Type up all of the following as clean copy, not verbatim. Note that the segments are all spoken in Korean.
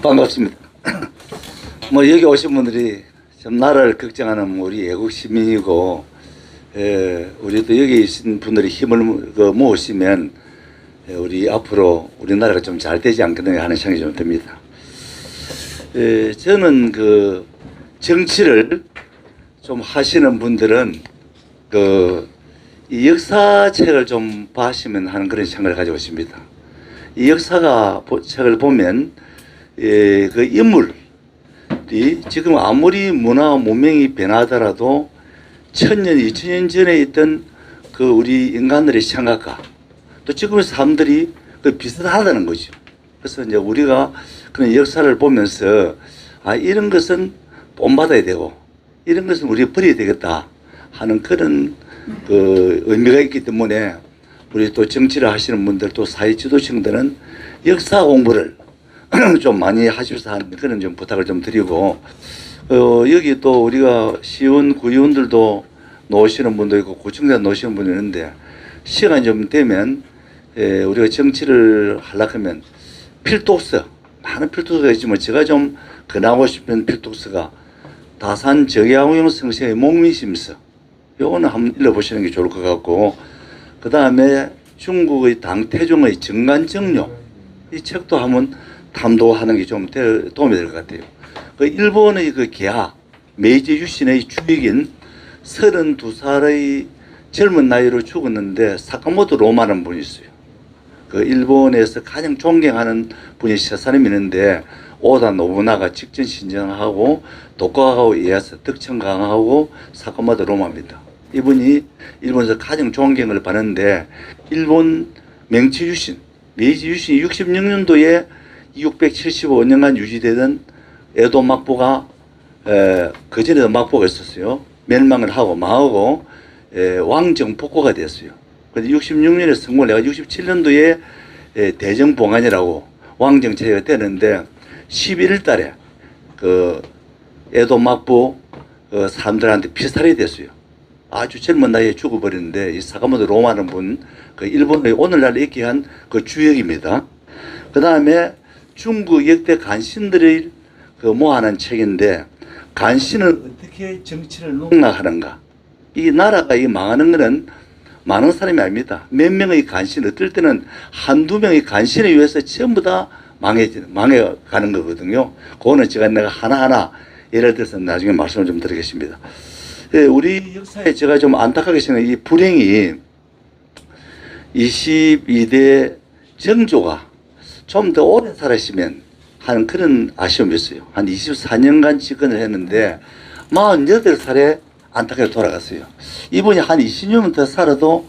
반갑습니다. 뭐 여기 오신 분들이 좀 나라를 걱정하는 우리 애국 시민이고, 우리도 여기 있는 분들이 힘을 모으시면 우리 앞으로 우리나라가 좀 잘 되지 않겠느냐 하는 생각이 좀 듭니다. 저는 그 정치를 좀 하시는 분들은 이 역사책을 좀 봐시면 하는 그런 생각을 가지고 있습니다. 이 역사가 책을 보면 그 인물이 지금 아무리 문화와 문명이 변하더라도 1000년, 2000년 전에 있던 그 우리 인간들의 생각과 또 지금의 사람들이 비슷하다는 거죠. 그래서 이제 우리가 그런 역사를 보면서 이런 것은 본받아야 되고 이런 것은 우리가 버려야 되겠다 하는 그런 그 의미가 있기 때문에 우리 또 정치를 하시는 분들 또 사회 지도층들은 역사 공부를 좀 많이 하셔서 하는 그런 좀 부탁을 좀 드리고, 여기 또 우리가 시의원, 구의원들도 놓으시는 분도 있고 구청장 놓으시는 분이 있는데 시간이 좀 되면 우리가 정치를 하려고 하면 필독서, 많은 필독서가 있지만 제가 좀 권하고 싶은 필독서가 다산 정약용 선생의 목민심서, 요거는 한번 읽어보시는 게 좋을 것 같고, 그 다음에 중국의 당태종의 정간정료, 이 책도 한번 탐독하는 게 좀 도움이 될 것 같아요. 그 일본의 그 개화, 메이지 유신의 주역인 32살의 젊은 나이로 죽었는데 사카모토 로마라는 분이 있어요. 그 일본에서 가장 존경하는 분이 세 사람이 있는데, 오다 노부나가 직전 신전하고 도쿠가와 이에야스 덕천강하고 사카모토 로마입니다. 이분이 일본에서 가장 존경을 받는데, 일본 명치 유신, 메이지 유신이 66년도에 675년간 유지되던 에도 막부가 그 전에도 막부가 있었어요. 멸망을 하고 망하고 왕정 복고가 됐어요. 그런데 66년에 성공을 해가 67년도에 대정봉안이라고 왕정 체제가 되는데 11월 달에 그 에도 막부 사람들한테 피살이 됐어요. 아주 젊은 나이에 죽어버렸는데, 이 사카모토 로마라는 분, 그 일본의 오늘날 있게 한 그 주역입니다. 그 다음에 중국 역대 간신들을 그 모아놓은 책인데, 간신은 어떻게 정치를 농락하는가. 이 나라가 이 망하는 것은 많은 사람이 아닙니다. 몇 명의 간신, 어떨 때는 한두 명의 간신에 의해서 전부 다 망해가는 거거든요. 그거는 내가 하나하나 예를 들어서 나중에 말씀을 좀 드리겠습니다. 우리 역사에 제가 좀 안타깝게 생각해요. 이 불행이 22대 정조가 좀 더 오래 살았으면 하는 그런 아쉬움이 있어요. 한 24년간 집권을 했는데 48살에 안타깝게 돌아갔어요. 이분이 한 20년 더 살아도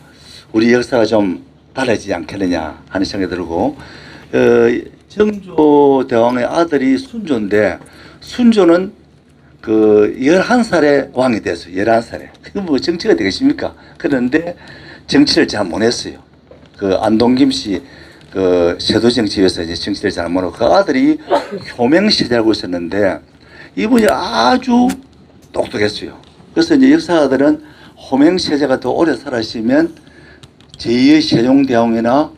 우리 역사가 좀 달라지지 않겠느냐 하는 생각이 들고, 정조 대왕의 아들이 순조인데, 순조는 그 11살에 왕이 됐어요. 11살에. 그게 뭐 정치가 되겠습니까? 그런데 정치를 잘 못했어요. 그 안동김 씨 그 세도정치에서 이제 정치를 잘 못하고, 그 아들이 효명시대라고 있었는데 이분이 아주 똑똑했어요. 그래서 이제 역사가들은 효명세자가 더 오래 살았으면 제2의 세종대왕이나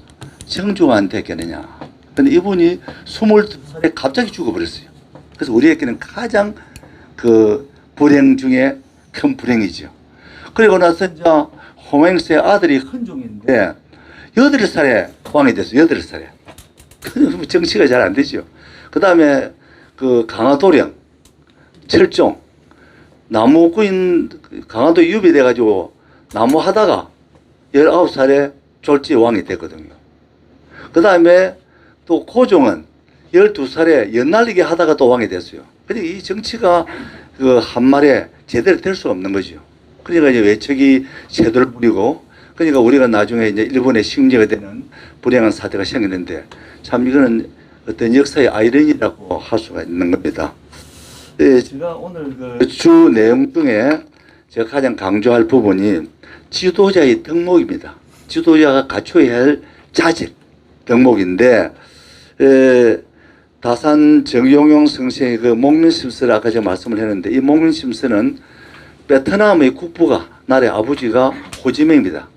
정조가 됐겠느냐. 근데 이분이 22살에 갑자기 죽어버렸어요. 그래서 우리에게는 가장 그 불행 중에 큰 불행이죠. 그리고 나서 이제 홍행세의 아들이 헌종인데 8살에 왕이 됐어요. 8살에. 정치가 잘 안 되죠. 그 다음에 그 강화도령, 철종, 나무꾼, 강화도 유비 돼가지고 나무 하다가 19살에 졸지 왕이 됐거든요. 그 다음에 또 고종은 12살에 연날리기 하다가 또 왕이 됐어요. 근데 이 정치가 그 한 말에 제대로 될 수가 없는 거죠. 그러니까 이제 외척이 쇄도를 부리고, 그러니까 우리가 나중에 이제 일본의 식민지가 되는 불행한 사태가 생기는데, 참 이거는 어떤 역사의 아이러니라고 할 수가 있는 겁니다. 제가 오늘 그 주 내용 중에 제가 가장 강조할 부분이 지도자의 덕목입니다. 지도자가 갖춰야 할 자질, 덕목인데, 다산 정용용 선생의 그 목민심서를 아까 제가 말씀을 했는데, 이 목민심서는 베트남의 국부가, 나라의 아버지가 호지명입니다.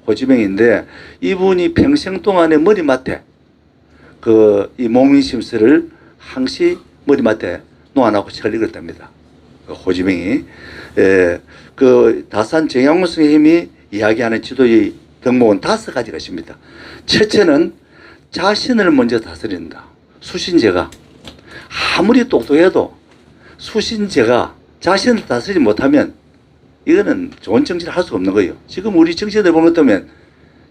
호지명인데, 이분이 평생 동안에 머리맡에 이 목민심서를 항시 머리맡에 놓아놓고 책을 읽었답니다. 그 호지명이. 그 다산 정양훈 선생님이 이야기하는 지도의 덕목은 5가지가 있습니다. 첫째는 자신을 먼저 다스린다. 수신제가 아무리 똑똑해도 수신제가 자신을 다스리지 못하면 이거는 좋은 정치를 할 수 없는 거예요. 지금 우리 정치인들 보는 것 보면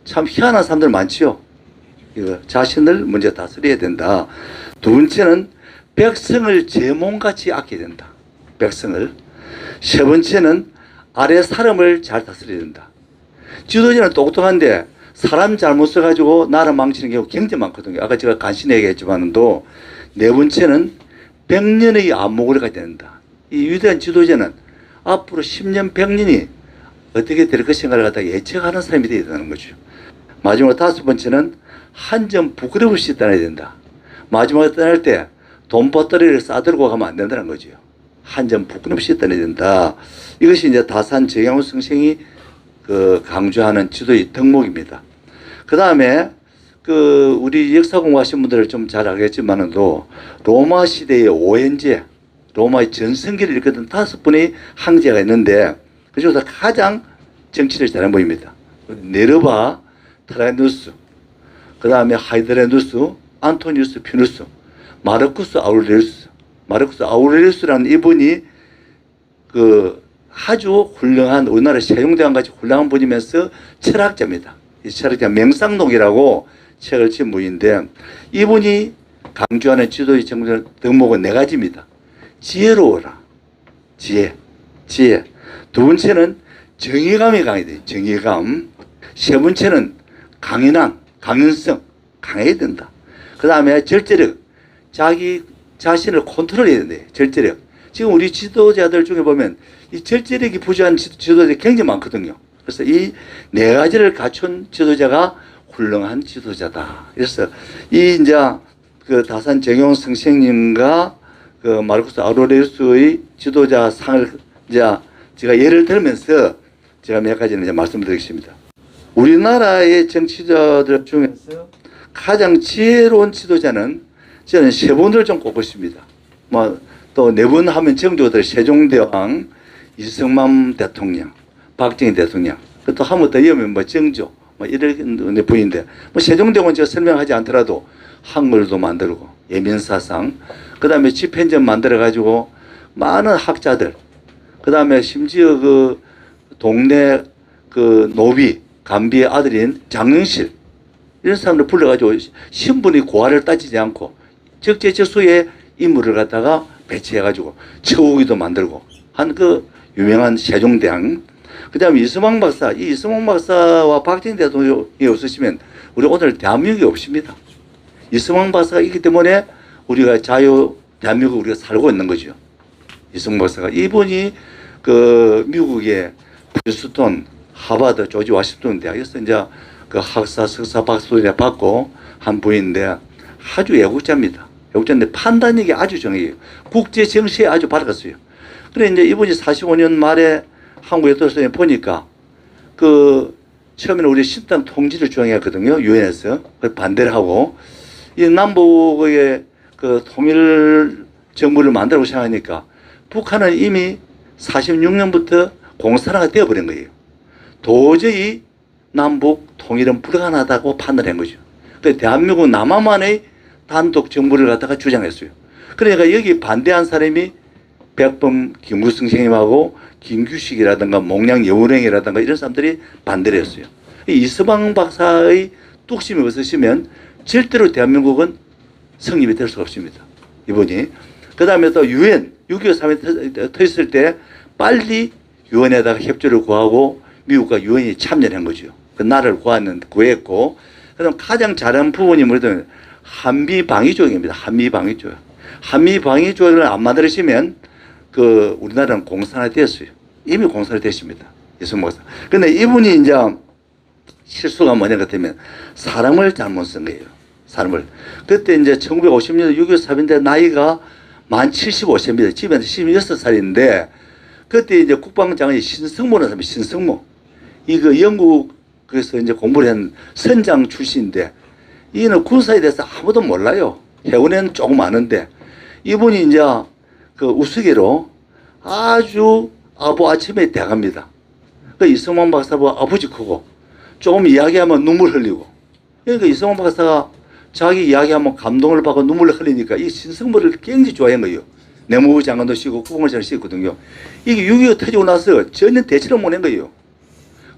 참 희한한 사람들 많지요. 이거 자신을 먼저 다스려야 된다. 두 번째는 백성을 제 몸같이 아껴야 된다. 백성을. 세 번째는 아래 사람을 잘 다스려야 된다. 지도자는 똑똑한데 사람 잘못 써가지고 나라 망치는 경우 굉장히 많거든요. 아까 제가 간신히 얘기했지만도 네 번째는 100년의 안목을 가져야 된다. 이 위대한 지도자는 앞으로 10년, 100년이 어떻게 될 것인가를 갖다가 예측하는 사람이 되어야 되는 거죠. 마지막으로 5번째는 한 점 부끄러울 없이 떠나야 된다. 마지막에 떠날 때 돈보따리를 싸들고 가면 안 된다는 거죠. 한 점 부끄러움 없이 떠나야 된다. 이것이 이제 다산 정양훈 선생이 그 강조하는 지도의 덕목입니다. 그 다음에 그 우리 역사 공부하신 분들은 좀 잘 알겠지만도 로마 시대의 오hen제, 로마의 전성기를 일컫던 5분의 황제가 있는데 그중에서 가장 정치를 잘한 분입니다. 네르바, 트라이누스, 그 다음에 하이드레누스, 안토니우스 피누스, 마르쿠스 아우렐리우스. 마르쿠스 아우렐리우스라는 이분이 그 아주 훌륭한 우리나라 세종대왕 같이 훌륭한 분이면서 철학자입니다. 이 철학자 명상록이라고 책을 지은 분인데 이분이 강조하는 지도의 정책 덕목은 4가지입니다. 지혜로워라. 지혜. 두 번째는 정의감이 강해야 돼요. 정의감. 세 번째는 강연성. 강해야 된다. 그 다음에 절제력. 자기 자신을 컨트롤해야 된대요. 절제력. 지금 우리 지도자들 중에 보면 이 절제력이 부족한 지도자들이 굉장히 많거든요. 그래서 이 4가지를 갖춘 지도자가 훌륭한 지도자다. 그래서 이 이제 그 다산 정양훈 선생님과 그 마르쿠스 아우렐리우스의 지도자 상을 이제 제가 예를 들면서 제가 몇 가지는 이제 말씀드리겠습니다. 우리나라의 정치자들 중에서 가장 지혜로운 지도자는 저는 3분을 좀 꼽고 싶습니다. 뭐 또 4분 하면 정조들 세종대왕, 이승만 대통령, 박정희 대통령, 또 한 번 더 이으면 뭐 정조, 뭐 이런 분인데 뭐 세종대왕은 제가 설명하지 않더라도 한글도 만들고 예민사상, 그 다음에 집행전 만들어 가지고 많은 학자들, 그 다음에 심지어 그 동네 그 노비 간비의 아들인 장영실 이런 사람들 불러가지고 신분이 고하를 따지지 않고 적재적소에 인물을 갖다가 배치해가지고 처우기도 만들고 한 그 유명한 세종대왕. 그 다음에 이승만 박사. 이 이승만 박사와 박정희 대통령이 없으시면 우리 오늘 대한민국이 없습니다. 이승만 박사가 있기 때문에 우리가 대한민국 우리가 살고 있는 거죠. 이승만 박사가. 이분이 그 미국의 프린스턴, 하버드, 조지 워싱턴 대학에서 이제 그 학사, 석사, 박사를 받고 한 분인데 아주 애국자입니다. 애국자인데 판단력이 아주 정해요. 국제 정세에 아주 밝았어요. 그래 이제 이분이 45년 말에 한국에 들어서 보니까 그 처음에는 우리 신당 통지를 주장했거든요. 유엔에서 반대를 하고 이 남북의 그 통일 정부를 만들고 생각하니까 북한은 이미 46년부터 공산화가 되어버린 거예요. 도저히 남북 통일은 불가능하다고 판단한 거죠. 그래서 대한민국 남한만의 단독 정부를 갖다가 주장했어요. 그러니까 여기 반대한 사람이 백범 김구성 선생님하고 김규식이라든가 몽양 여우랭이라든가 이런 사람들이 반대를 했어요. 이서방 박사의 뚝심이 없으시면 절대로 대한민국은 성립이 될 수가 없습니다. 이분이. 그 다음에 또 유엔 6.25 사건이 터졌을 때 빨리 유엔에다가 협조를 구하고 미국과 유엔이 참여한 거죠. 그 나라를 구했고, 그다음 가장 잘한 부분이 뭐냐면 한미 방위 조약입니다. 한미 방위 조약. 한미 방위 조약을 안 만들어지면 그 우리나라는 공산화됐어요. 이미 공산화됐습니다. 이승만 박사. 근데 이분이 이제 실수가 뭐냐 같으면 사람을 잘못 쓴 거예요. 사람을. 그때 이제 1950년대 6.25 사변대 나이가 만 75세입니다. 집에서 16살인데 그때 이제 국방장관이 신성모라는 사람이 신성모. 이거 영국에서 이제 공부를 한 선장 출신인데 이는 군사에 대해서 아무도 몰라요. 해군에는 조금 아는데 이분이 이제 그 우스개로 아주 아침에 대갑니다. 그 이승만 박사보다 아버지 크고 조금 이야기하면 눈물 흘리고, 그러니까 이승만 박사가 자기 이야기하면 감동을 받고 눈물을 흘리니까 이 신승무를 굉장히 좋아한 거예요. 내무부 장관도 시고 국방장관도 시거든요. 이게 6.25 터지고 나서 전혀 대처를 못한 거예요.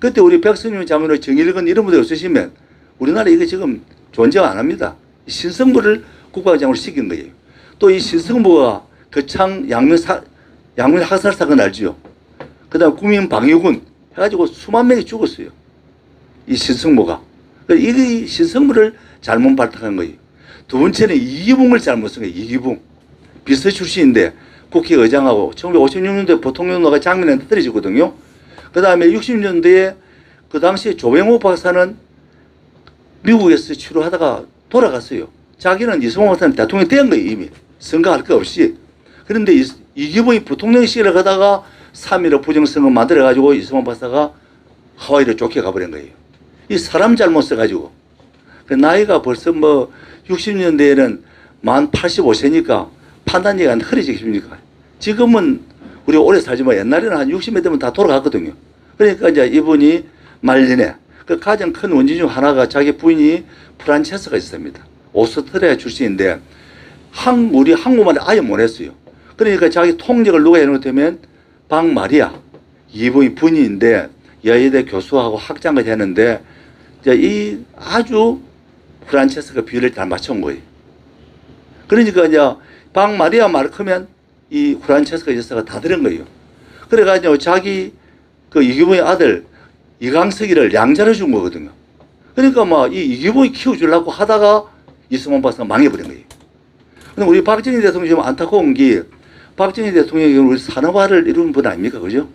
그때 우리 백선윤 장관의 정일근 이런 분들 없으시면 우리나라 이거 지금 존재 안 합니다. 신승무를 국방장관으로 시킨 거예요. 또 이 신승무가 거창 양면 학살 사건 알죠? 그 다음 국민방위군 해가지고 수만 명이 죽었어요. 이 신승무가. 이 신승무를 잘못 발탁한 거예요. 두 번째는 이기붕을 잘못 쓴 거예요. 이기붕. 비서 출신인데 국회의장하고 1956년도에 부통령노가 장면에 떨어지거든요. 그 다음에 60년대에 그 당시에 조병호 박사는 미국에서 치료하다가 돌아갔어요. 자기는 이승만 박사는 대통령이 된 거예요. 이미. 선거할 거 없이. 그런데 이기붕이 부통령실에 가다가 3.15 부정선거 만들어가지고 이승만 박사가 하와이로 쫓겨가버린 거예요. 이 사람 잘못 써가지고. 나이가 벌써 뭐 60년대에는 만 85세니까 판단력이 흐려지겠습니까? 지금은 우리 오래 살지만 옛날에는 한 60몇 되면 다 돌아갔거든요. 그러니까 이제 이분이 말년에 그 가장 큰 원인 중 하나가 자기 부인이 프란체스가 있습니다. 오스트리아 출신인데 우리 한국말을 아예 못했어요. 그러니까 자기 통역을 누가 해놓으면 되면 박마리아 이분이 부인인데 여의대 교수하고 학장까지 했는데 이 아주 프란체스가 비율을 잘 맞춘 거예요. 그러니까 이제 박마리아 마르크면 이 프란체스카 여사가 다 들은 거예요. 그래가지고 자기 그 이기붕의 아들 이강석이를 양자로 준 거거든요. 그러니까 막 이 이기붕이 키워주려고 하다가 이승만 박사가 망해버린 거예요. 근데 우리 박정희 대통령이 좀 안타까운 게 박정희 대통령이 우리 산업화를 이룬 분 아닙니까? 그죠?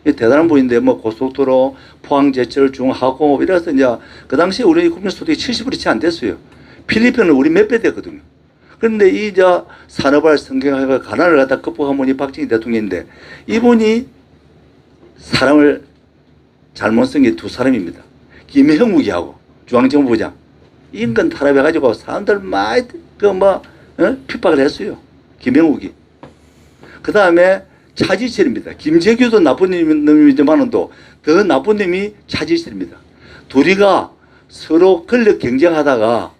대단한 분인데 뭐 고속도로, 포항제철, 중하공업 이래서 이제 그 당시에 우리 국민 소득이 70%이 채 안 됐어요. 필리핀은 우리 몇 배 됐거든요. 그런데 이 산업화를 성공하고 가난을 갖다 극복한 분이 박정희 대통령인데 이분이 사람을 잘못 쓴 게 두 사람입니다. 김형욱이하고 중앙정부부장 인권 탄압해가지고 사람들 많이 핍박을 했어요. 김형욱이. 그 다음에 차지철입니다. 김재규도 나쁜 놈이지만 또 더 나쁜 놈이 차지철입니다. 둘이가 서로 권력 경쟁하다가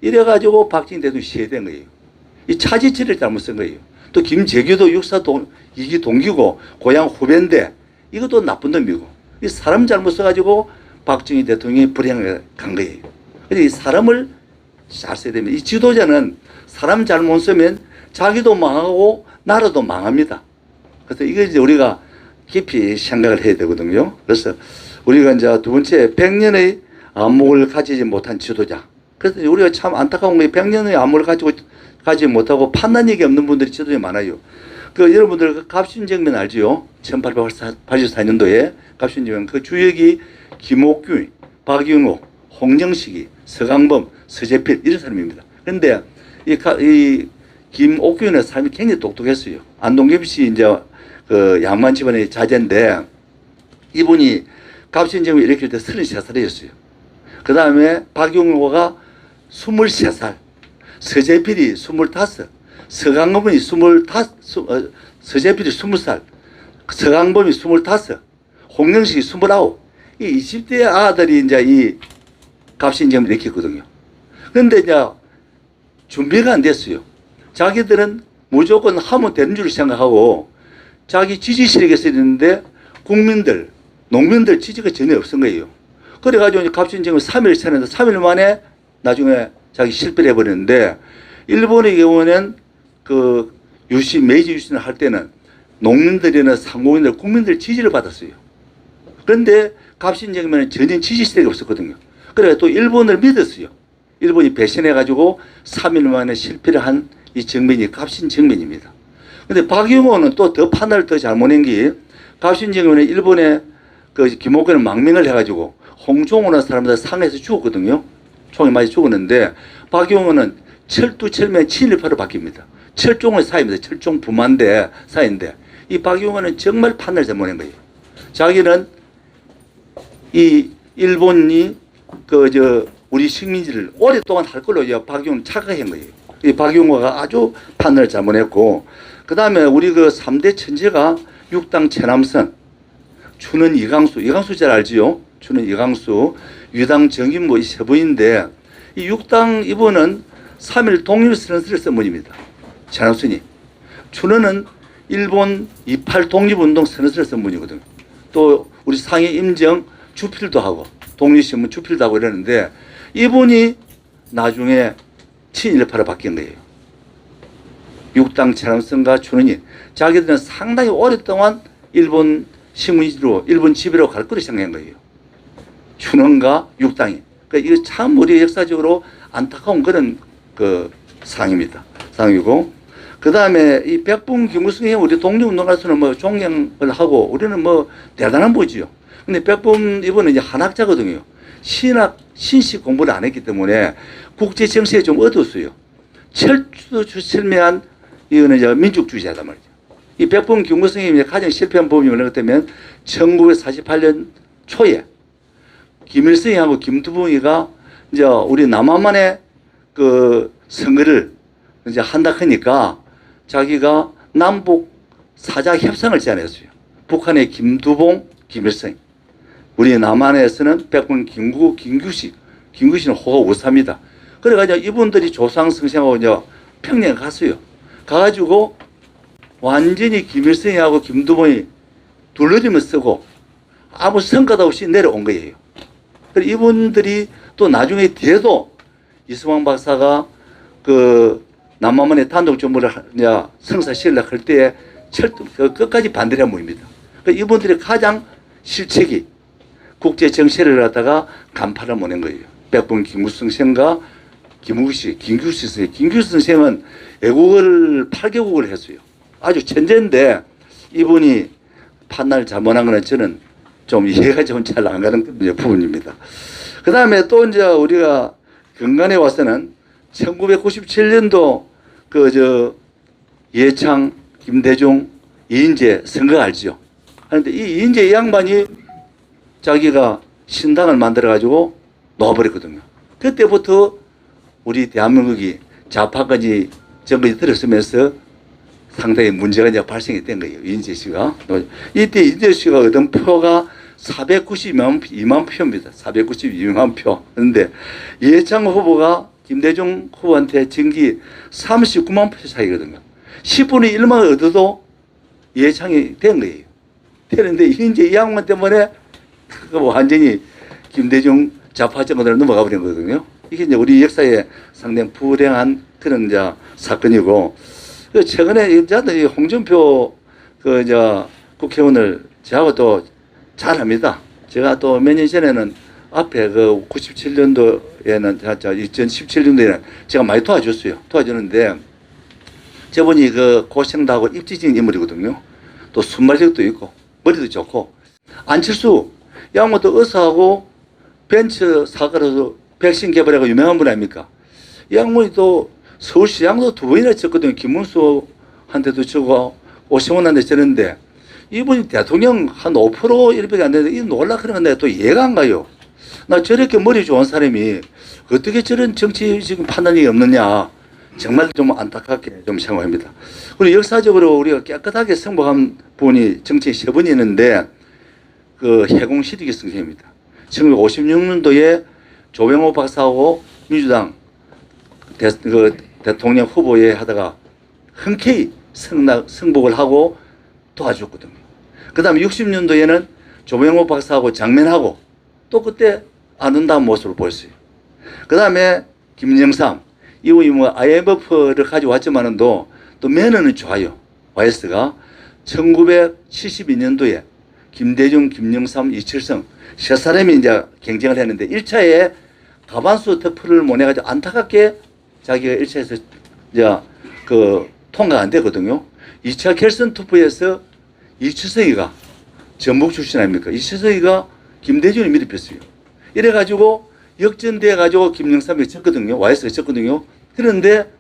이래가지고 박정희 대통령이 시해된 거예요. 이 차지철을 잘못 쓴 거예요. 또 김재규도 육사 이기 동기고 고향 후배인데 이것도 나쁜 놈이고 이 사람 잘못 써가지고 박정희 대통령이 불행을 간 거예요. 그래서 이 사람을 잘 써야 됩니다. 이 지도자는 사람 잘못 쓰면 자기도 망하고 나라도 망합니다. 그래서 이거 이제 우리가 깊이 생각을 해야 되거든요. 그래서 우리가 이제 두 번째 100년의 안목을 가지지 못한 지도자. 그래서 우리가 참 안타까운 게 100년의 안목을 가지지 못하고 판단력이 없는 분들이 지도자에 많아요. 여러분들 그 갑신정면 알지요? 1884년도에 갑신정면 그 주역이 김옥균, 박윤호, 홍정식이, 서강범, 서재필 이런 사람입니다. 그런데 이 김옥균의 사람이 굉장히 똑똑했어요. 안동겸 씨 이제 그 양만 집안의 자제인데 이분이 갑신정을 일으킬 때 33살이었어요. 그 다음에 박용호가 23살, 서재필이 25, 서강범이 25, 서재필이 20살, 서강범이 25, 홍영식이 29. 이 20대 아들이 이제 이 갑신정을 일으켰거든요. 그런데 이제 준비가 안 됐어요. 자기들은 무조건 하면 되는 줄 생각하고 자기 지지 세력에 있는데 국민들, 농민들 지지가 전혀 없은 거예요. 그래가지고 갑신정을 3일 차는데 3일 만에 나중에 자기 실패를 해버렸는데 일본의 경우는 그 메이지 유신을 할 때는 농민들이나 상공인들, 국민들 지지를 받았어요. 그런데 갑신정면은 전혀 지지 세력이 없었거든요. 그래서 또 일본을 믿었어요. 일본이 배신해가지고 3일 만에 실패를 한 이 정면이 갑신정면입니다. 근데 박용호는 또 더 판단을 더 잘못한 게 갑신정면에 일본의 그 김옥균은 망명을 해가지고 홍종호라는 사람들 상해에서 죽었거든요. 총에 맞아 죽었는데 박용호는 철두철면 친일파로 바뀝니다. 철종의 사이입니다. 철종 부만대 사이인데 이 박용호는 정말 판단을 잘못한 거예요. 자기는 이 일본이 우리 식민지를 오랫동안 할 걸로 박용호는 착각한 거예요. 이 박용화가 아주 판단을 잘못했고, 그 다음에 우리 그 3대 천재가 6당 최남선, 추는 이강수, 이강수 잘 알지요? 추는 이강수, 유당 정인모 이 세 분인데, 이 6당 이분은 3.1 독립선언서를 쓴 분입니다. 최남선이. 추는은 일본 28 독립운동 선언서를 쓴 분이거든요. 또 우리 상해 임정 주필도 하고 독립신문 주필도 하고 이러는데 이분이 나중에 친일파로 바뀐 거예요. 6당 최남선과 추는이 자기들은 상당히 오랫동안 일본 식민지로 일본 지배로 갈 거로 생각한 거예요. 추는과 6당이. 그러니까 이거 참 우리 역사적으로 안타까운 그런 그 상황이고, 그 다음에 이 백분 김무성이 우리 독립운동가로서는 뭐 존경을 하고 우리는 뭐 대단한 분이지요. 근데 백분 이분은 이제 한학자거든요. 신학, 신식 공부를 안 했기 때문에 국제 정세에 좀 어두웠어요. 철두철미한 이거는 이제 민족주의자단 말이죠. 이 백분 김무성이 가장 실패한 부분이 뭐냐면 1948년 초에 김일성이하고 김두봉이가 이제 우리 남한만의 그 선거를 이제 한다 하니까 자기가 남북 사자 협상을 제안했어요. 북한의 김두봉, 김일성. 우리 남한에서는 백분 김구, 김규식. 김규식은 호가 우사입니다. 그래가지고 이분들이 조상성생하고 이제 평양에 갔어요. 가가지고 완전히 김일성하고 김두봉이 둘러짐을 쓰고 아무 성과도 없이 내려온 거예요. 그리고 이분들이 또 나중에 뒤에도 이승왕 박사가 그 남한만의 단독 정부를 성사시키려고 할 때에 끝까지 반대를 한 분입니다. 그러니까 이분들이 가장 실책이 국제 정세를 갖다가 간파를 못한 거예요. 백분 김무성 선생과 김규식 선생. 김규식 선생은 외국어를 8개국을 했어요. 아주 천재인데 이분이 판단을 잘못한 거는 저는 좀 이해가 좀 잘 안 가는 부분입니다. 그 다음에 또 이제 우리가 근간에 와서는 1997년도 예창, 김대중, 이인재 선거 알죠? 그런데 이 이인재 이 양반이 자기가 신당을 만들어가지고 놓아버렸거든요. 그때부터 우리 대한민국이 좌파까지 정권이 들어서면서 상당히 문제가 이제 발생이 된 거예요. 이인재 씨가. 이때 이인재 씨가 얻은 표가 492만 표입니다. 492만 표. 그런데 이해창 후보가 김대중 후보한테 정기 39만 표 차이거든요. 10분의 1만 얻어도 이해창이 된 거예요. 되는데 이제 이 양반 때문에 완전히 김대중 좌파 정권으로 넘어가 버린 거거든요. 이게 이제 우리 역사에 상당히 불행한 그런 이제 사건이고, 최근에 저도 홍준표 국회의원을 저하고 또 잘합니다. 제가 또 몇 년 전에는 앞에 97년도에는 2017년도에는 제가 많이 도와줬어요. 도와주는데 저분이 고생도 하고 입지진 인물이거든요. 또 순발력도 있고 머리도 좋고, 안철수 양반도 의사하고 벤처 사과로서 백신 개발하고 유명한 분 아닙니까? 이 양반이 또 서울시장도 2번이나 졌거든요. 김문수한테도 지고 오시원한테 졌는데 이분이 대통령 한 5% 이렇게 안 되는데 이 놀라 그런 건데 또 이해가 안 가요. 나 저렇게 머리 좋은 사람이 어떻게 저런 정치 지금 판단이 없느냐. 정말 좀 안타깝게 좀 생각합니다. 그리고 역사적으로 우리가 깨끗하게 승복한 분이 정치에 3분이 있는데 해공실익이 선생입니다. 1956년도에 조병호 박사하고 민주당 대통령 후보에 하다가 흔쾌히 승복을 하고 도와줬거든요. 그 다음에 60년도에는 조병호 박사하고 장면하고 또 그때 아름다운 모습을 보였어요. 그 다음에 김영삼, 이분이 IMF를 가져왔지만은 또 매너는 좋아요. YS가 1972년도에 김대중, 김영삼, 이철성 세 사람이 이제 경쟁을 했는데 1차에 가반수 투표를 못 해가지고 안타깝게 자기가 1차에서 이제 통과가 안 되거든요. 2차 결선 투표에서 이철성이가 전북 출신 아닙니까? 이철성이가 김대중을 밀어뺐어요. 이래가지고 역전돼가지고 김영삼이 졌거든요. YS가 졌거든요. 그런데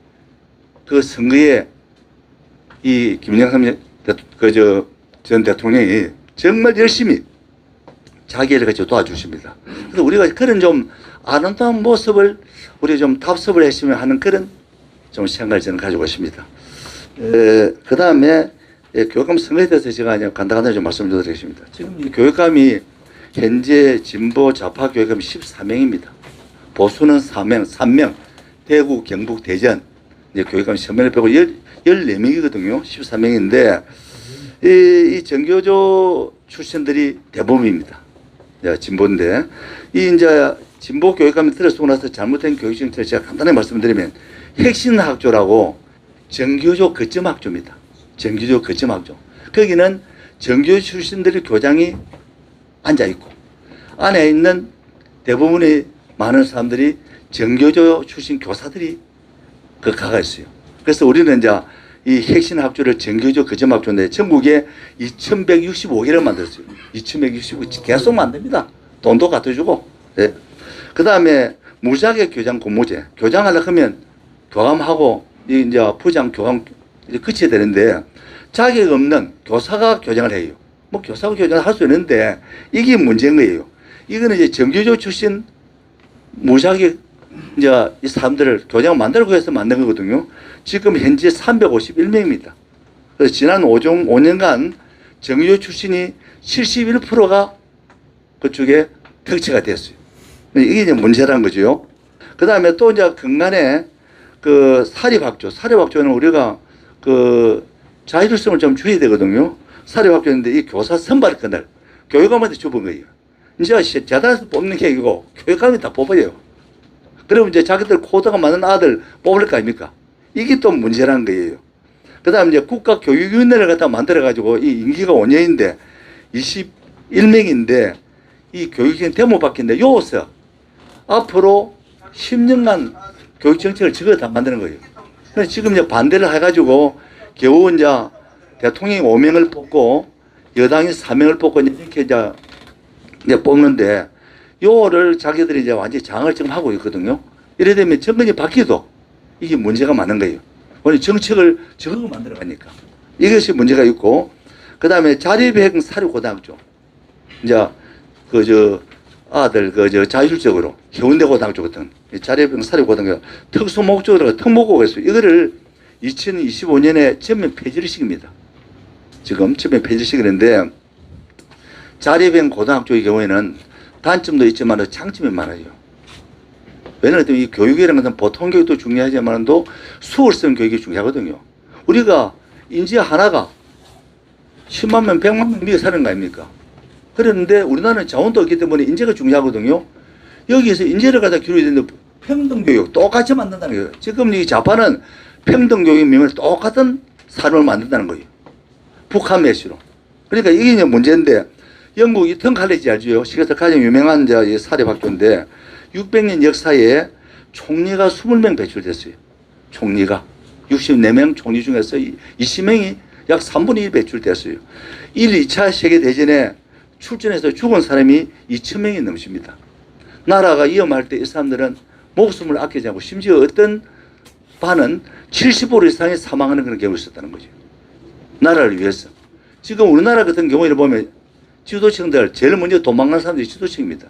그 선거에 이 김영삼 전 대통령이 정말 열심히 자기를 같이 도와주십니다. 그래서 우리가 그런 좀 아름다운 모습을 우리 좀 답습을 했으면 하는 그런 좀 생각을 저는 가지고 있습니다. 그 다음에 교육감 선거에 대해서 제가 그냥 간단하게 좀 말씀을 드리겠습니다. 지금 이 교육감이 현재 진보 좌파 교육감이 14명입니다. 보수는 3명, 대구, 경북, 대전 이제 교육감 10명을 빼고 14명이거든요. 14명인데 이 정교조 출신들이 대부분입니다. 진보인데 이 이제 진보 교육감이 들어서고 나서 잘못된 교육 정책을 제가 간단히 말씀드리면 혁신학조라고 정교조 거점학조입니다. 정교조 거점학조. 거기는 정교조 출신들이 교장이 앉아 있고 안에 있는 대부분의 많은 사람들이 정교조 출신 교사들이 그 가가 있어요. 그래서 우리는 이제 이 혁신학조를 정교조 거점학조인데 전국에 2165개를 만들었어요. 2165 계속 만듭니다. 돈도 갖다 주고. 네. 그 다음에 무자격 교장 공모제. 교장하려고 하면 교감하고 이제 부장 교감 이제 거쳐야 되는데 자격 없는 교사가 교장을 해요. 뭐 교사가 교장을 할 수 있는데 이게 문제인 거예요. 이거는 이제 정교조 출신 무자격 이제 이 사람들을 교장을 만들고 해서 만든 거거든요. 지금 현재 351명입니다. 그래서 지난 5년간 정교조 출신이 71%가 그쪽에 특채가 됐어요. 이게 이제 문제라는 거죠. 그 다음에 또 이제 근간에 그 사립학조는 우리가 그 자율성을 좀 줘야 되거든요. 사립학조인데 이 교사 선발 그날 교육감한테 줘본 거예요. 이제 재단에서 뽑는 게 아니고 교육감이 다 뽑아요. 그러면 이제 자기들 코드가 맞는 아들 뽑을 거 아닙니까? 이게 또 문제라는 거예요. 그 다음에 이제 국가교육위원회를 갖다 만들어가지고 이 임기가 5년인데 21명인데 이 교육위원 데모 바뀌는데 요새 앞으로 10년간 교육정책을 저거 다 만드는 거예요. 그래서 지금 이제 반대를 해가지고 겨우 이제 대통령이 5명을 뽑고 여당이 4명을 뽑고 이렇게 이제 뽑는데 요를 자기들이 이제 완전히 장을 지금 하고 있거든요. 이래 되면 정권이 바뀌어도 이게 문제가 많은 거예요. 오늘 정책을 저거 만들어 가니까. 이것이 문제가 있고, 그 다음에 자립형 사립고등학교. 이제, 아들, 자율적으로, 해운대 고등학교 같은 자립형 사립고등학교 특수 목적으로 특목고가 있어요. 이거를 2025년에 전면 폐지를 시킵니다. 지금 전면 폐지를 시키는데, 자립형 고등학교의 경우에는 단점도 있지만 장점이 많아요. 왜냐하면 이 교육이라는 것은 보통 교육도 중요하지만도 수월성 교육이 중요하거든요. 우리가 인재 하나가 10만 명, 100만 명 미에 사는 거 아닙니까? 그런데 우리나라는 자원도 없기 때문에 인재가 중요하거든요. 여기에서 인재를 갖다 기울여야 되는데 평등교육 똑같이 만든다는 거예요. 지금 이 좌파는 평등교육 명을 똑같은 사람을 만든다는 거예요. 북한 메시로. 그러니까 이게 이제 문제인데 영국 이턴 칼리지 알죠? 세계에서 가장 유명한 사립학교인데 600년 역사에 총리가 20명 배출됐어요. 총리가 64명 총리 중에서 20명이 약 3분의 1 배출됐어요. 1, 2차 세계대전에 출전해서 죽은 사람이 2,000명이 넘습니다. 나라가 위험할 때 이 사람들은 목숨을 아끼지 않고 심지어 어떤 반은 70% 이상이 사망하는 그런 경우가 있었다는 거죠. 나라를 위해서. 지금 우리나라 같은 경우에 보면 지도층들 제일 먼저 도망간 사람들이 지도층입니다.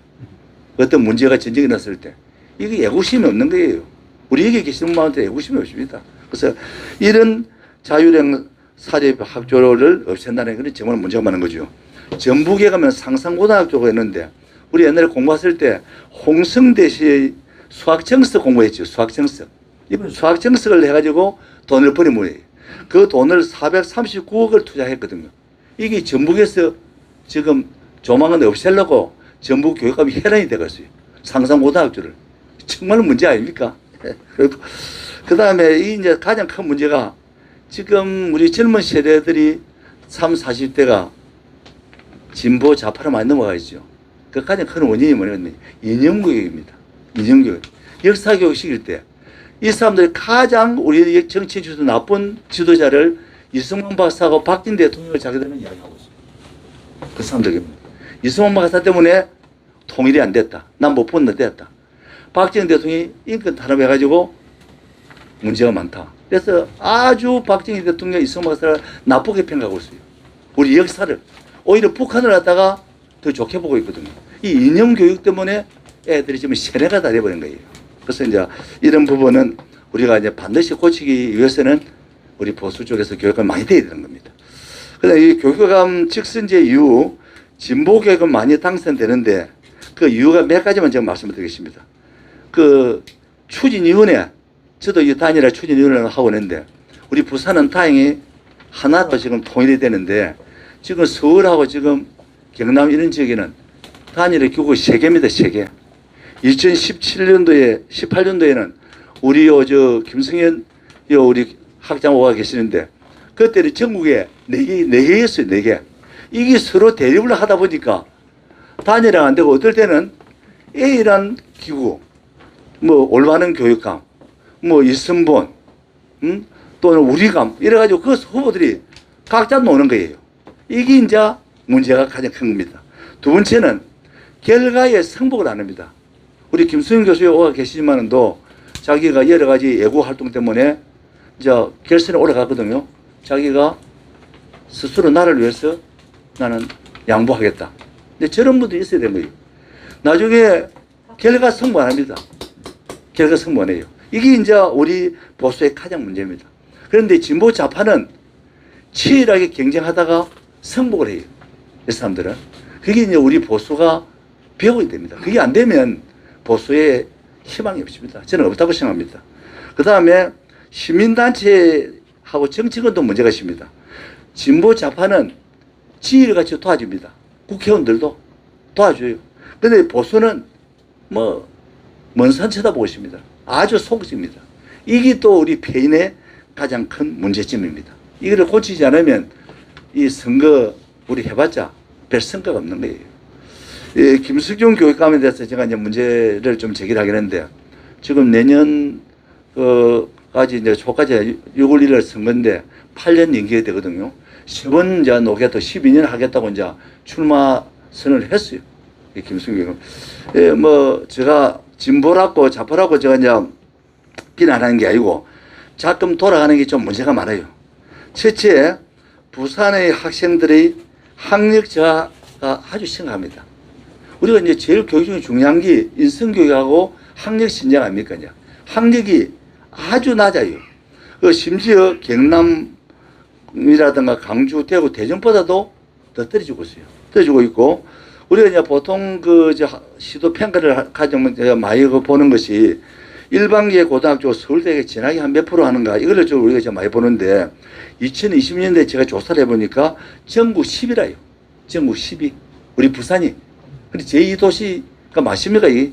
어떤 문제가 전쟁이 났을 때 이게 애국심이 없는 거예요. 우리 여기 계시는 분한테 애국심이 없습니다. 그래서 이런 자율형 사립학교를 없앤다는 것은 정말 문제가 많은 거죠. 전북에 가면 상상고등학교가 있는데 우리 옛날에 공부했을 때 홍성대시의 수학정석 공부했죠. 수학정석. 이번 수학정석을 해가지고 돈을 버린 거예요. 그 돈을 439억을 투자했거든요. 이게 전북에서 지금 조만간 없애려고 전북 교육감이 해란이 되었어요. 상상고등학교를. 정말 문제 아닙니까? 그 다음에 이제 가장 큰 문제가 지금 우리 젊은 세대들이 30, 40대가 진보 좌파로 많이 넘어가 있죠. 그 가장 큰 원인이 뭐냐면 이념교육입니다. 이념교육. 역사교육 시킬 때 이 사람들이 가장 우리 정치에 주서 나쁜 지도자를 이승만 박사하고 박진 대통령을 자기들은 이야기하고 있어요. 그 사람들입니다. 이승만 박사 때문에 통일이 안 됐다. 난 못 본다 됐다. 박정희 대통령이 인권 탄압해가지고 문제가 많다. 그래서 아주 박정희 대통령 이승만 박사를 나쁘게 평가하고 있어요. 우리 역사를. 오히려 북한을 갖다가 더 좋게 보고 있거든요. 이 이념교육 때문에 애들이 지금 세뇌가 다 돼버린 거예요. 그래서 이제 이런 부분은 우리가 이제 반드시 고치기 위해서는 우리 보수 쪽에서 교육을 많이 돼야 되는 겁니다. 그런데 이 교육감 직선제 이후 진보 교육은 많이 당선되는데 그 이유가 몇 가지만 제가 말씀을 드리겠습니다. 그 추진위원회, 저도 이 단일화 추진위원회를 하고 있는데 우리 부산은 다행히 하나로 지금 통일이 되는데 지금 서울하고 지금 경남 이런 지역에는 단일화 교육이 3개입니다. 3개. 2017년도에 18년도에는 우리 저 김승현 우리 학장호가 계시는데 그때는 전국에 4개였어요. 4개. 이게 서로 대립을 하다 보니까 단일화가 안 되고 어떨 때는 A란 기구, 뭐 올바른 교육감, 뭐 일선본, 또는 우리감 이래가지고 그 후보들이 각자 노는 거예요. 이게 이제 문제가 가장 큰 겁니다. 두 번째는 결과에 승복을 안 합니다. 우리 김수영 교수가 계시지만도 자기가 여러 가지 예고 활동 때문에 이제 결선에 올라가거든요. 자기가 스스로 나를 위해서 나는 양보하겠다. 근데 저런 분들이 있어야 되는 거예요. 나중에 결과 승부 안 합니다. 결과 승부 안 해요. 이게 이제 우리 보수의 가장 문제입니다. 그런데 진보 좌파는 치열하게 경쟁하다가 승복을 해요. 이 사람들은. 그게 이제 우리 보수가 배워야 됩니다. 그게 안 되면 보수의 희망이 없습니다. 저는 없다고 생각합니다. 그 다음에 시민단체하고 정치권도 문제가 있습니다. 진보 좌파는 지휘를같이 도와줍니다. 국회의원들도 도와줘요. 그런데 보수는 뭐 먼 산 쳐다보고 있습니다. 아주 속입니다. 이게 또 우리 폐인의 가장 큰 문제점입니다. 이거를 고치지 않으면 이 선거 우리 해봤자 별 성과가 없는 거예요. 예, 김석용 교육감에 대해서 제가 이제 문제를 좀 제기를 하겠는데 지금 내년 까지 이제 초까지 6월 1일 선거인데 8년 임기가 되거든요. 10원 이제 노겠다 12년 하겠다고 이제 출마 선언을 했어요. 김승규. 예, 뭐 제가 진보라고 좌파라고 제가 이제 비난하는 게 아니고 자금 돌아가는 게 좀 문제가 많아요. 첫째, 부산의 학생들의 학력 저하가 아주 심각합니다. 우리가 이제 제일 교육 중에 중요한 게 인성교육하고 학력 신장 아닙니까? 이제 학력이 아주 낮아요. 그 심지어 경남이라든가 강주, 대구, 대전보다도 더 떨어지고 있어요. 떨어지고 있고, 우리가 이제 보통 시도 평가를 가지면 많이 보는 것이 일반계 고등학교 서울대에 진학이 한 몇 프로 하는가, 이거를 좀 우리가 좀 많이 보는데, 2020년도에 제가 조사를 해보니까 전국 10위라요. 전국 10위. 우리 부산이. 근데 제2도시가 맞습니까, 이게?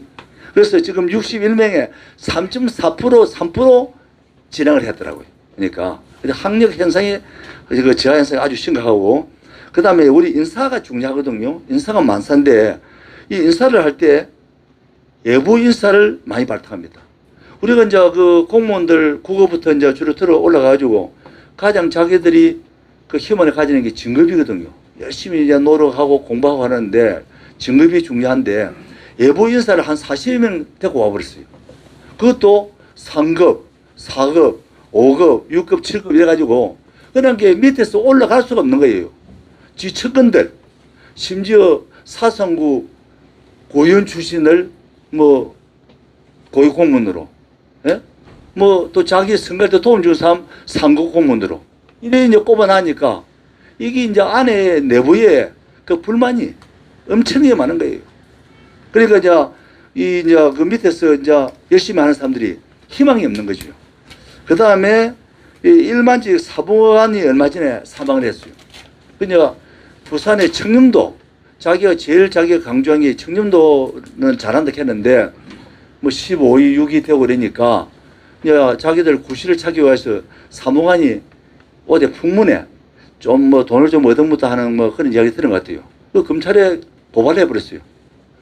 그래서 지금 61명에 3.4%, 3% 진학을 했더라고요. 그러니까. 학력 현상이, 그 저하 현상이 아주 심각하고, 그 다음에 우리 인사가 중요하거든요. 인사가 만사인데, 이 인사를 할 때 외부 인사를 많이 발탁합니다. 우리가 이제 그 공무원들 국어부터 이제 주로 들어 올라가가지고 가장 자기들이 그 힘을 가지는 게 진급이거든요. 열심히 이제 노력하고 공부하고 하는데 진급이 중요한데 외부 인사를 한 40명 데리고 와버렸어요. 그것도 3급, 4급, 5급, 6급, 7급 이래가지고 그런 게 밑에서 올라갈 수가 없는 거예요. 지척근들, 심지어 사성구 고위원 출신을 뭐 고위 공무원으로, 예? 뭐 또 자기 선거할 때 도움 주는 사람 상급 공무원으로 이래 이제 꼽아나니까 이게 이제 안에 내부에 그 불만이 엄청나게 많은 거예요. 그러니까 이제 그 밑에서 이제 열심히 하는 사람들이 희망이 없는 거죠. 그 다음에 일반직 사무관이 얼마 전에 사망을 했어요. 그러니까 부산의 청렴도 자기가 강조한 게 청렴도는 잘한다 했는데 뭐 15위, 6위 되고 그러니까 이제 자기들 구실을 찾기 위해서 사무관이 어디 풍문에 좀 뭐 돈을 좀 얻어먹다 하는 뭐 그런 이야기 들은 것 같아요. 그 검찰에 고발을 해버렸어요.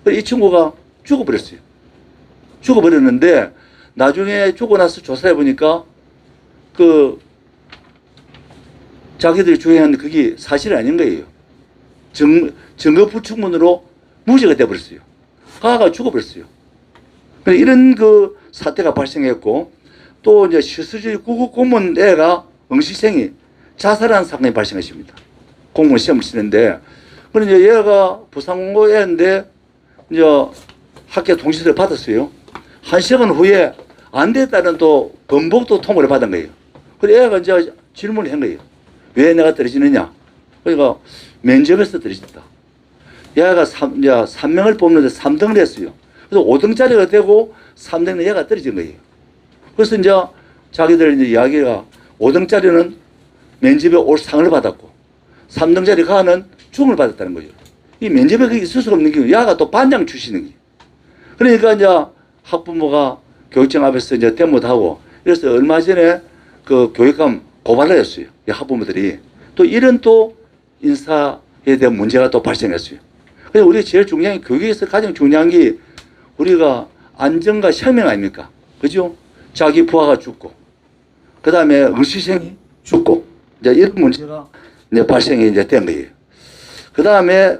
이 친구가 죽어버렸어요. 죽어버렸는데 나중에 죽고 나서 조사해 보니까 그 자기들이 주장하는 그게 사실이 아닌 거예요. 증거 불충분으로 무죄가 돼버렸어요. 가가 죽어버렸어요. 이런 그 사태가 발생했고 또 이제 실수주의 구급 공무원 애가 응시생이 자살한 사건이 발생했습니다. 공무원 시험을 치는데 그런데 얘가 부산공고 애인데 이제 학교 통지서를 받았어요. 1시간 후에 안 됐다는 또 번복도 통보를 받은 거예요. 그래 애가 이제 질문을 한 거예요. 왜 내가 떨어지느냐? 그러니까 면접에서 떨어졌다. 얘가 3명을 뽑는데 3등을 했어요. 그래서 5등짜리가 되고 3등은 얘가 떨어진 거예요. 그래서 이제 자기들 이제 이야기가 5등짜리는 면접에 올 상을 받았고 3등짜리 가는 중을 받았다는 거죠. 이 면접에 그게 있을 수가 없는 게 얘가 또 반장 출신인 거예요. 그러니까 이제 학부모가 교육청 앞에서 이제 데모도 하고 그래서 얼마 전에 그 교육감 고발을 했어요. 이 학부모들이. 또 이런 또 인사에 대한 문제가 또 발생했어요. 그래서 우리가 제일 중요한 교육에서 가장 중요한 게 우리가 안전과 생명 아닙니까? 그죠? 자기 부하가 죽고, 그 다음에 응시생이 죽고, 이제 이런 문제가 이제 발생이 이제 된 거예요. 그 다음에,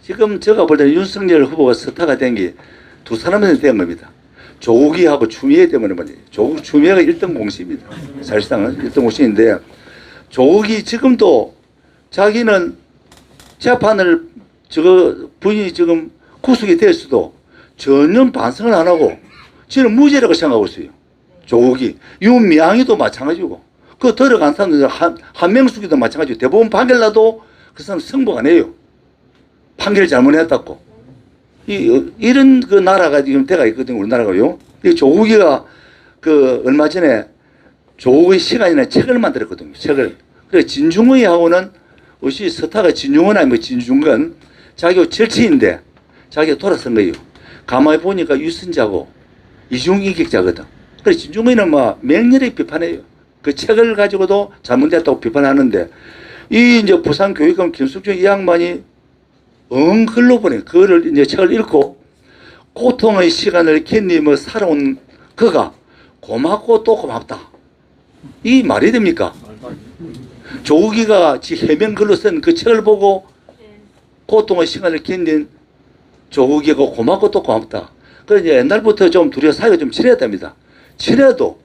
지금 제가 볼 때는 윤석열 후보가 스타가 된 게 두 사람한테 된 겁니다. 조국이하고 추미애 때문에 말이에요. 조국, 추미애가 1등 공신입니다. 사실상은 1등 공신인데, 조국이 지금도 자기는 재판을 부인이 지금 구속이 됐어도 전혀 반성을 안 하고 저는 무죄라고 생각하고 있어요. 조국이. 윤미향이도 마찬가지고. 그 들어간 사람들 한명숙이도 마찬가지고. 대법원 판결 나도 그 사람 승복 안 해요. 판결 잘못했다고. 이런 그 나라가 지금 돼가 있거든요. 우리나라가요. 이 조국이가 그 얼마 전에 조국의 시간이나 책을 만들었거든요. 책을. 그래 진중의하고는 어시 스타가 진중원 아니면 진중건 자기가 절친인데 자기가 돌아선 거예요. 가만히 보니까 유선자고 이중인격자거든. 그래 진중의는 뭐 맹렬히 비판해요. 그 책을 가지고도 잘못됐다고 비판하는데 이 이제 부산교육감 김숙준 이 양반이 글로 보내 그거를 이제 책을 읽고 고통의 시간을 견디며 살아온 그가 고맙고 또 고맙다. 이 말이 됩니까? 조국이가 지 해명글로 쓴 그 책을 보고 고통의 시간을 견딘 조국이가 고맙고 또 고맙다. 그래서 이제 옛날부터 좀 둘이 사이가 좀 친했답니다. 친해도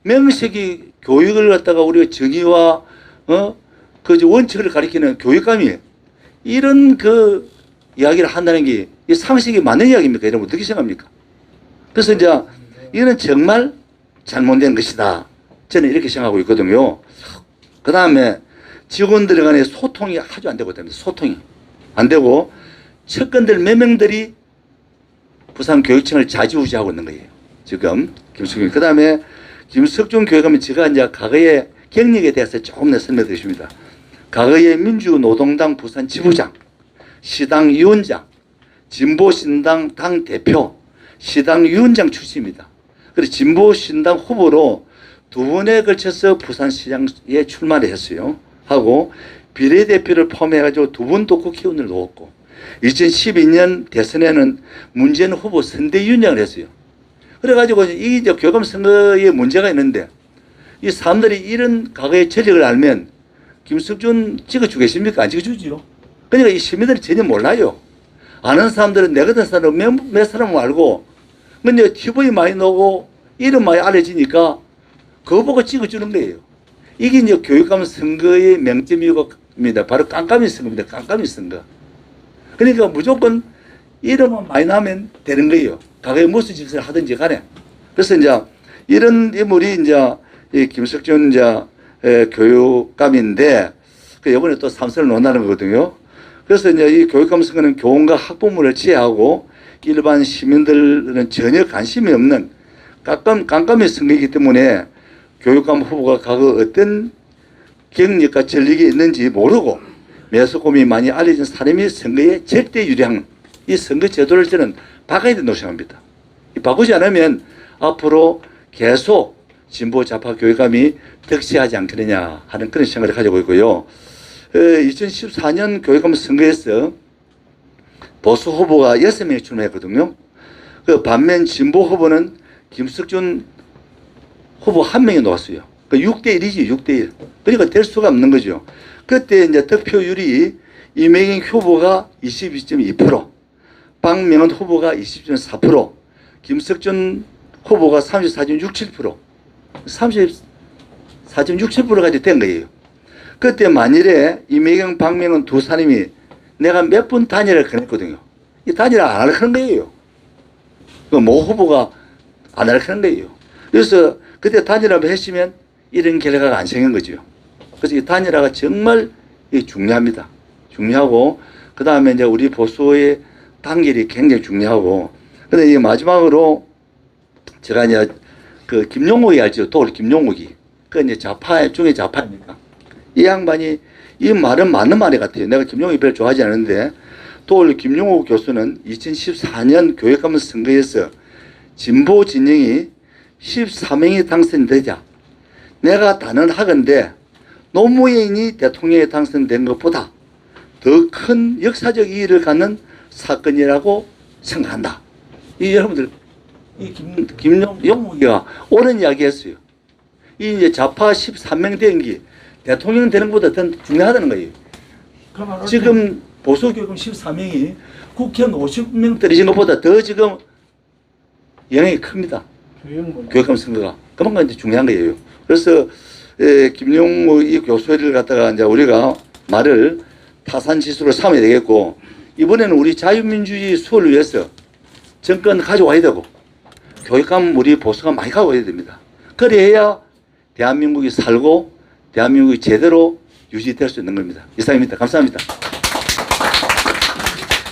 명색이 교육을 갖다가 우리가 정의와 그 원칙을 가리키는 교육감이 이런 그 이야기를 한다는 게 이 상식이 맞는 이야기입니까? 여러분 어떻게 생각합니까? 그래서 이제 이거는 정말 잘못된 것이다. 저는 이렇게 생각하고 있거든요. 그 다음에 직원들 간의 소통이 아주 안 되고 있답니다. 소통이 안 되고 측근들 몇 명들이 부산교육청을 좌지우지하고 있는 거예요. 지금 김석준. 그 다음에 김석준 교육감은 제가 이제 과거의 경력에 대해서 조금 더 설명드리겠습니다. 과거의 민주노동당 부산 지부장, 시당 위원장, 진보신당 당 대표, 시당 위원장 출신입니다. 그래서 진보신당 후보로 두 번에 걸쳐서 부산시장에 출마를 했어요. 하고 비례대표를 포함해가지고 두 번 또 국회의원을 놓았고 2012년 대선에는 문재인 후보 선대위원장을 했어요. 그래가지고 이 이제 교감 선거에 문제가 있는데 이 사람들이 이런 과거의 전력을 알면 김석준 찍어주겠습니까? 안 찍어주지요. 그러니까 이 시민들이 전혀 몰라요. 아는 사람들은 내 같은 사람은 몇 사람을 알고 근데 TV 많이 나오고 이름 많이 알려지니까 그거 보고 찍어주는 거예요. 이게 이제 교육감 선거의 명점입니다. 바로 깜깜이 선거입니다. 깜깜이 선거. 그러니까 무조건 이름만 많이 나면 되는 거예요. 과거에 무슨 짓을 하든지 간에. 그래서 이제 이런 인물이 이제 이 김석준 이제 교육감인데 그 이번에 또 삼선을 논하는 거거든요. 그래서 이제 이 교육감 선거는 교원과 학부모를 제외하고 일반 시민들은 전혀 관심이 없는 깜깜이 선거이기 때문에 교육감 후보가 과거 어떤 경력과 전력이 있는지 모르고 매스컴이 많이 알려진 사람이 선거에 절대 유리한 이 선거 제도를 저는 바꿔야 된다고 생각합니다. 바꾸지 않으면 앞으로 계속 진보 좌파 교육감이 득세하지 않겠느냐 하는 그런 생각을 가지고 있고요. 2014년 교육감 선거에서 보수 후보가 6명이 출마했거든요. 그 반면 진보 후보는 김석준 후보 1명이 나왔어요. 그 6대1이지 6대1. 그러니까 될 수가 없는 거죠. 그때 이제 득표율이 이명희 후보가 22.2%, 박명은 후보가 20.4%, 김석준 후보가 34.67%, 34.67%까지 된 거예요. 그때 만일에 이명경, 박명은 두 사람이 내가 몇 분 단일을 권했거든요. 이 단일을 안 하려는 거예요. 모 후보가 안 알려는 거예요. 그래서 그때 단일화를 했으면 이런 결과가 안 생긴 거죠. 그래서 이 단일화가 정말 중요합니다. 중요하고, 그 다음에 이제 우리 보수의 단결이 굉장히 중요하고, 근데 이 마지막으로 제가 이제 그 김용욱이 알죠? 도올 김용욱이. 그 이제 좌파 중에 좌파입니까? 이 양반이 이 말은 맞는 말이 같아요. 내가 김용욱이 별로 좋아하지 않는데, 도올 김용욱 교수는 2014년 교육감사 선거에서 진보 진영이 14명이 당선되자 내가 단언하건대 노무현이 대통령에 당선된 것보다 더 큰 역사적意义를 갖는 사건이라고 생각한다. 이 여러분들 이 김용욱이가 옳은 이야기했어요. 이 이제 좌파 13명 된 게 대통령 되는 것보다 더 중요하다는 거예요. 지금 보수교육감 14명이 국회의원 50명 떨어진 것보다 더 지금 영향이 큽니다. 교육감 선거가. 그만큼 이제 중요한 거예요. 그래서 김용욱 이 교수를 갖다가 이제 우리가 말을 타산지수로 삼아야 되겠고, 이번에는 우리 자유민주주의 수호를 위해서 정권 가져와야 되고, 교육감 우리 보수가 많이 가져와야 됩니다. 그래야 대한민국이 살고 대한민국이 제대로 유지될 수 있는 겁니다. 이상입니다. 감사합니다.